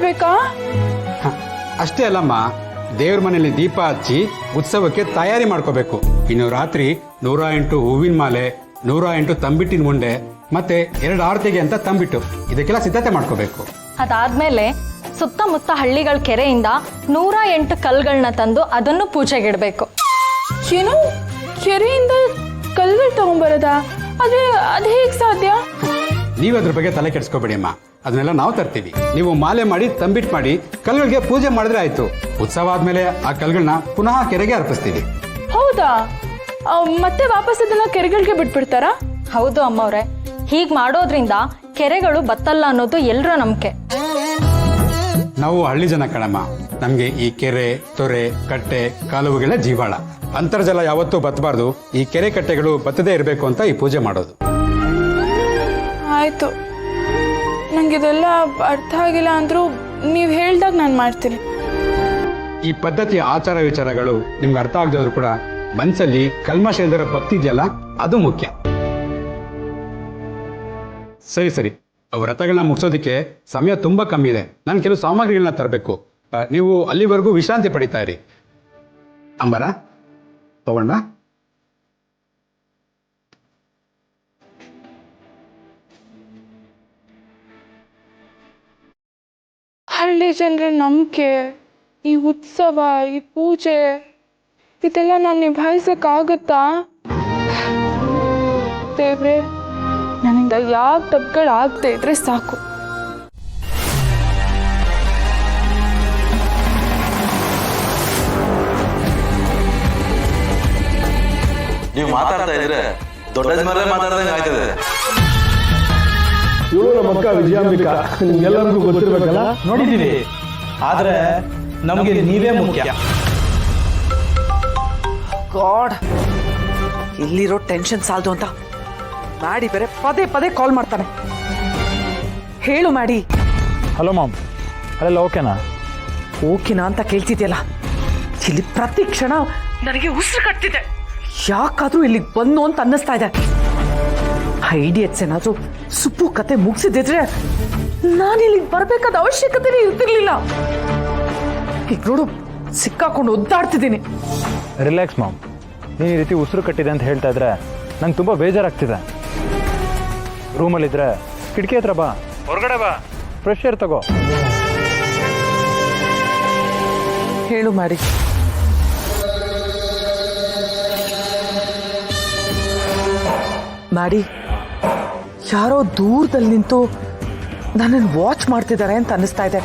ಮಾಡ್ಬೇಕಾ? ಅಷ್ಟೇ ಅಲ್ಲಮ್ಮ, ದೇವ್ರ ಮನೆಯಲ್ಲಿ ದೀಪ ಹಚ್ಚಿ ಉತ್ಸವಕ್ಕೆ ತಯಾರಿ ಮಾಡ್ಕೋಬೇಕು. ಇನ್ನು ರಾತ್ರಿ 108 ಹೂವಿನ ಮಾಲೆ, 108 ತಂಬಿಟ್ಟಿನ ಮುಂಡೆ, ಮತ್ತೆ 2 ಆರತಿಗೆ ಅಂತ ತಂಬಿಟ್ಟು, ಇದಕ್ಕೆಲ್ಲ ಸಿದ್ಧತೆ ಮಾಡ್ಕೋಬೇಕು. ಅದಾದ್ಮೇಲೆ ಸುತ್ತಮುತ್ತ ಹಳ್ಳಿಗಳ ಕೆರೆಯಿಂದ 108 ಕಲ್ಗಳನ್ನ ತಂದು ಅದನ್ನು ಪೂಜೆಗಿಡ್ಬೇಕು. ಏನು, ಕೆರೆಯಿಂದ ಕಲ್ಲು ತಗೊಂಡ್ಬರೋದಾ? ಅದೇ ಅದು ಹೇಗೆ ಸಾಧ್ಯ? ನೀವು ಅದ್ರ ಬಗ್ಗೆ ತಲೆ ಕೆಡಿಸ್ಕೋಬೇಡಿ ಅಮ್ಮ, ಅದನ್ನೆಲ್ಲ ನಾವು ತರ್ತೀವಿ. ನೀವು ಮಾಲೆ ಮಾಡಿ ತಂಬಿಟ್ಟು ಮಾಡಿ ಕಲ್ಗಳಿಗೆ ಪೂಜೆ ಮಾಡಿದ್ರೆ ಆಯ್ತು. ಉತ್ಸವ ಆದ್ಮೇಲೆ ಆ ಕಲ್ಗಳನ್ನ ಪುನಃ ಕೆರೆಗೆ ಅರ್ಪಿಸ್ತೀವಿ. ಹೌದಾ? ಮತ್ತೆ ವಾಪಸ್ ಅದನ್ನ ಕೆರೆಗಳಿಗೆ ಬಿಟ್ಬಿಡ್ತಾರಾ? ಹೌದು ಅಮ್ಮವ್ರೆ, ಹೀಗ್ ಮಾಡೋದ್ರಿಂದ ಕೆರೆಗಳು ಬತ್ತಲ್ಲ ಅನ್ನೋದು ಎಲ್ರ ನಂಬಿಕೆ. ನಾವು ಹಳ್ಳಿ ಜನ ಕಣಮ್ಮ, ನಮ್ಗೆ ಈ ಕೆರೆ, ತೊರೆ, ಕಟ್ಟೆ, ಕಾಲುವೆಗಳ ಜೀವಾಳ. ಅಂತರ್ಜಲ ಯಾವತ್ತೂ ಬತ್ತಬಾರ್ದು, ಈ ಕೆರೆ ಕಟ್ಟೆಗಳು ಬತ್ತದೇ ಇರಬೇಕು ಅಂತ ಈ ಪೂಜೆ ಮಾಡೋದು. ಆಯ್ತು, ನಂಗಿದೆಲ್ಲ ಅರ್ಥ ಆಗಿಲ್ಲ ಅಂದ್ರೂ ನೀವು ಹೇಳ್ದಾಗ ನಾನು ಮಾಡ್ತೀನಿ. ಈ ಪದ್ಧತಿಯ ಆಚಾರ ವಿಚಾರಗಳು ನಿಮ್ಗೆ ಅರ್ಥ ಆಗದ್ರು ಕೂಡ ಮನಸ್ಸಲ್ಲಿ ಕಲ್ಮಶ ಇಲ್ಲದರ ಭಕ್ತಿ ಇದೆಯಲ್ಲ, ಅದು ಮುಖ್ಯ. ಸರಿ, ವ್ರತಗಳನ್ನ ಮುಗಿಸೋದಕ್ಕೆ ಸಮಯ ತುಂಬಾ ಕಮ್ಮಿ ಇದೆ. ನಾನು ಕೆಲವು ಸಾಮಗ್ರಿಗಳನ್ನ ತರಬೇಕು. ನೀವು ಅಲ್ಲಿವರೆಗೂ ವಿಶ್ರಾಂತಿ ಪಡಿತಾ ಇರಿ. ಅಂಬರ ತಗೊಂಡ? ಹಳ್ಳಿ ಜನರ ನಂಬಿಕೆ, ಈ ಉತ್ಸವ, ಈ ಪೂಜೆ, ಇದೆಲ್ಲ ನಾನು ನಿಭಾಯಿಸಕ್ಕಾಗತ್ತಾ? ದೇವ್ರೆ, ನನ್ನಿಂದ ಯಾವ ತಪ್ಪುಗಳಾಗದೆ ಇದ್ರೆ ಸಾಕು. ನೀವು ಮಾತಾಡ್ತಾ ಇದ್ರೆ ದೊಡ್ಡ ಯಜಮಾನರೇ ಮಾತಾಡ್ದಂಗೆ ಆಯ್ತದೆ. ಇವರು ನಮ್ಮ ಅಕ್ಕ ವಿಜಯಾಂಬಿಕಾ, ನಿಮ್ಗೆಲ್ಲರಿಗೂ ಗೊತ್ತಿರ್ಬೇಕಲ್ಲ. ನೋಡಿದ್ದೀವಿ, ಆದ್ರೆ ನಮಗೆ ನೀವೇ ಮುಖ್ಯ. ಗಾಡ್, ಇಲ್ಲಿರೋ ಟೆನ್ಷನ್ ಸಾಲ್ದು ಅಂತ ಮಾಡಿ ಬೇರೆ ಪದೇ ಕಾಲ್ ಮಾಡ್ತಾನೆ. ಹೇಳು ಮಾಡಿ. ಹಲೋ ಮಾಮ್, ಅಲ್ಲೆಲ್ಲ ಓಕೆನಾ? ಓಕೆನಾ ಅಂತ ಕೇಳ್ತಿದ್ಯಲ್ಲ, ಇಲ್ಲಿ ಪ್ರತಿ ಕ್ಷಣ ನನಗೆ ಉಸಿರು ಕಟ್ತಿದೆ. ಯಾಕಾದ್ರೂ ಇಲ್ಲಿಗೆ ಬಂದು ಅಂತ ಅನ್ನಿಸ್ತಾ ಇದೆ. ಐಡಿಯಟ್ಸ್ ಏನಾದ್ರೂ ಸುಪ್ಪು ಕತೆ ಮುಗಿಸಿದ್ರೆ ನಾನು ಇಲ್ಲಿಗೆ ಬರ್ಬೇಕಾದ ಅವಶ್ಯಕತೆನೇ ಇರ್ತಿರ್ಲಿಲ್ಲ. ಈಗ ನೋಡು, ಸಿಕ್ಕಾಕೊಂಡು ಒದ್ದಾಡ್ತಿದ್ದೀನಿ. ರಿಲ್ಯಾಕ್ಸ್ ಮಾಮ್, ನೀನು ಈ ರೀತಿ ಉಸಿರು ಕಟ್ಟಿದೆ ಅಂತ ಹೇಳ್ತಾ ಇದ್ರೆ ನಂಗೆ ತುಂಬ ಬೇಜಾರಾಗ್ತಿದೆ. ರೂಮಲ್ಲಿದ್ರೆ ಕಿಟಕಿ ಹತ್ರ ಬಾ, ಹೊರಗಡೆ ಬಾ, ಫ್ರೆಶ್ ಏರ್ ತಗೋ. ಹೇಳು ಮಾಡಿ. ಮಾಡಿ, ಯಾರೋ ದೂರದಲ್ಲಿ ನಿಂತು ನನ್ನನ್ನು ವಾಚ್ ಮಾಡ್ತಿದ್ದಾರೆ ಅಂತ ಅನ್ನಿಸ್ತಾ ಇದೆ.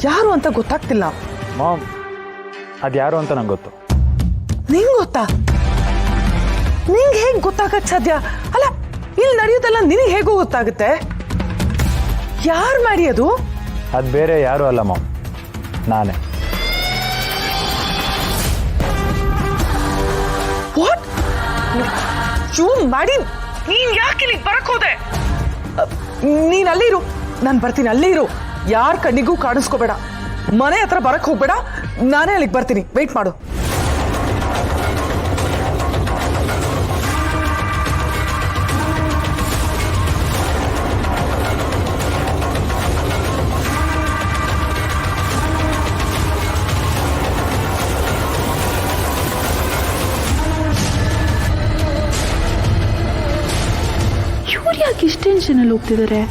ಯಾರು ಅಂತ ಗೊತ್ತಾಗ್ತಿಲ್ಲ. ಮಾಮ್, ಅದು ಯಾರು ಅಂತ ನಂಗೆ ಗೊತ್ತು. ನಿಂಗೆ ಗೊತ್ತಾ? ನಿಂಗೆ ಹೇಗೆ ಗೊತ್ತಾಗಕ್ಕೆ ಸಾಧ್ಯ? ಅಲ್ಲ, ಇಲ್ಲಿ ನಡೆಯೋದೆಲ್ಲ ನಿನಗೆ ಹೇಗೂ ಗೊತ್ತಾಗುತ್ತೆ? ಯಾರು ಮಾಡಿ ಅದು? ಅದು ಬೇರೆ ಯಾರು ಅಲ್ಲ ಮಾಮ್, ನಾನೇ. ವಾಟ್? ಮಾಡಿ, ನೀನ್ ಯಾಕೆ ಇಲ್ಲಿಗೆ ಬರಕ್ ಹೋದೆ? ನೀನ್ ಅಲ್ಲೇ ಇರು, ನಾನು ಬರ್ತೀನಿ. ಅಲ್ಲೇ ಇರು, ಯಾರ ಕಣ್ಣಿಗೂ ಕಾಣಿಸ್ಕೋಬೇಡ. ಮನೆ ಹತ್ರ ಬರಕ್ ಹೋಗ್ಬೇಡ, ನಾನೇ ಅಲ್ಲಿಗೆ ಬರ್ತೀನಿ. ವೆಯ್ಟ್ ಮಾಡು. ಇವ್ರು ಯಾಕೆ ಇಷ್ಟು ಟೆನ್ಷನಲ್ಲಿ ಹೋಗ್ತಿದ್ದಾರೆ?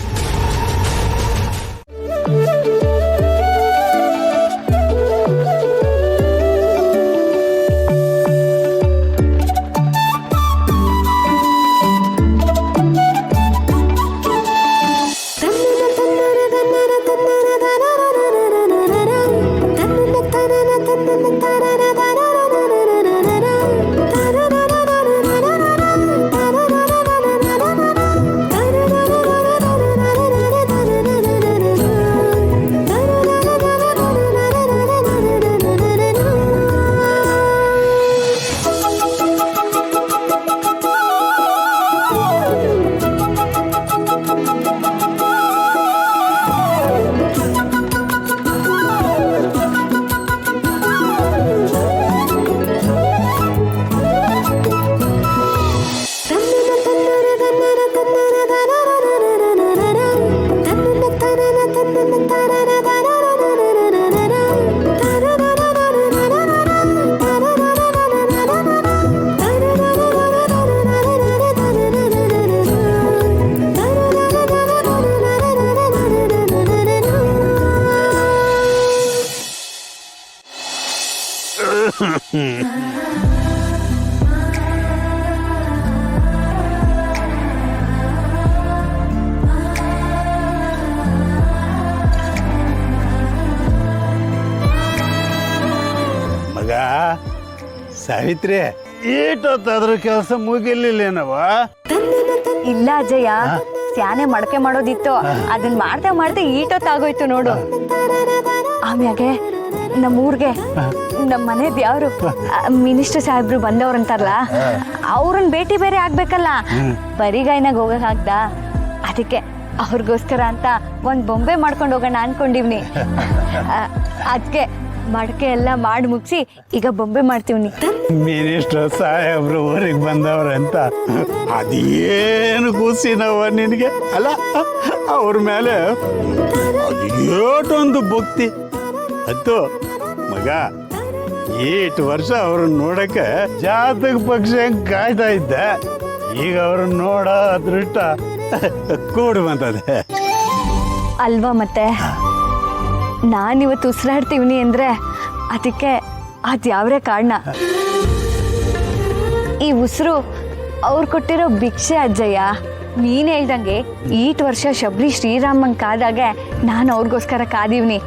ಸಾವಿತ್ರಿ ಏಟೊತ್ತಾದ್ರೂ ಕೆಲಸ ಮುಗಿಲಿಲ್ಲೇನವ? ಇಲ್ಲ ಅಜ್ಜಯ್ಯ, ಸ್ಯಾನೆ ಮಡಕೆ ಮಾಡೋದಿತ್ತು, ಅದನ್ನ ಮಾಡ್ತಾ ಮಾಡ್ತಾ ಈಟೊತ್ತಾಗೋಯ್ತು ನೋಡು. ಆಮ್ಯಾಗೆ ನಮ್ಮೂರ್ಗೆ ನಮ್ಮ ಮನೆ ಯಾರು ಮಿನಿಸ್ಟರ್ ಸಾಹೇಬ್ರು ಬಂದವ್ರಂತಾರಲ್ಲ, ಅವ್ರನ್ನ ಭೇಟಿ ಬೇರೆ ಆಗ್ಬೇಕಲ್ಲ, ಬರಿಗೈನಾಗ ಹೋಗಕ್ಕಾಗ್ದ? ಅದಕ್ಕೆ ಅವ್ರಿಗೋಸ್ಕರ ಅಂತ ಒಂದ್ ಬೊಂಬೆ ಮಾಡ್ಕೊಂಡು ಹೋಗೋಣ ಅನ್ಕೊಂಡಿವ್ನಿ. ಅದಕ್ಕೆ ಮಡಕೆ ಎಲ್ಲ ಮಾಡಿ ಮುಗಿಸಿ ಈಗ ಬೊಂಬೆ ಮಾಡ್ತೀವ್ನಿ. ಮಿನಿಸ್ಟರ್ ಸಾಹೇಬ್ರು ಊರಿಗೆ ಬಂದವ್ರಂತ ಅದೇನು ಕೂಸಿನವ ನಿನಗೆ? ಅಲ್ಲ, ಅವ್ರ ಮೇಲೆ ಏಟೊಂದು ಭಕ್ತಿ ಅತ್ತು ಮಗ. 8 ವರ್ಷ ಅವ್ರನ್ನ ನೋಡಕ್ಕೆ ಜಾತಕ ಪಕ್ಷ ಹೆಂಗ್ ಕಾಯ್ತಾ ಇದ್ದೆ, ಈಗ ಅವ್ರನ್ನ ನೋಡೋ ಅದೃಷ್ಟ ಕೂಡಿ ಬಂತದೆ ಅಲ್ವಾ? ಮತ್ತೆ ನಾನಿವತ್ತು ಉಸಿರಾಡ್ತೀವ್ನಿ ಅಂದ್ರೆ ಅದಕ್ಕೆ ಅದ್ಯಾವ್ರೇ ಕಾರಣ. ಈ ಉಸಿರು ಅವ್ರು ಕೊಟ್ಟಿರೋ ಭಿಕ್ಷೆ ಅಜ್ಜಯ್ಯ. ನೀನ್ ಹೇಳ್ದಂಗೆ 8 ವರ್ಷ ಶಬರಿ ಶ್ರೀರಾಮನ್ ಕಾದಾಗೆ ನಾನು ಅವ್ರಿಗೋಸ್ಕರ ಕಾದೀವ್ನಿ.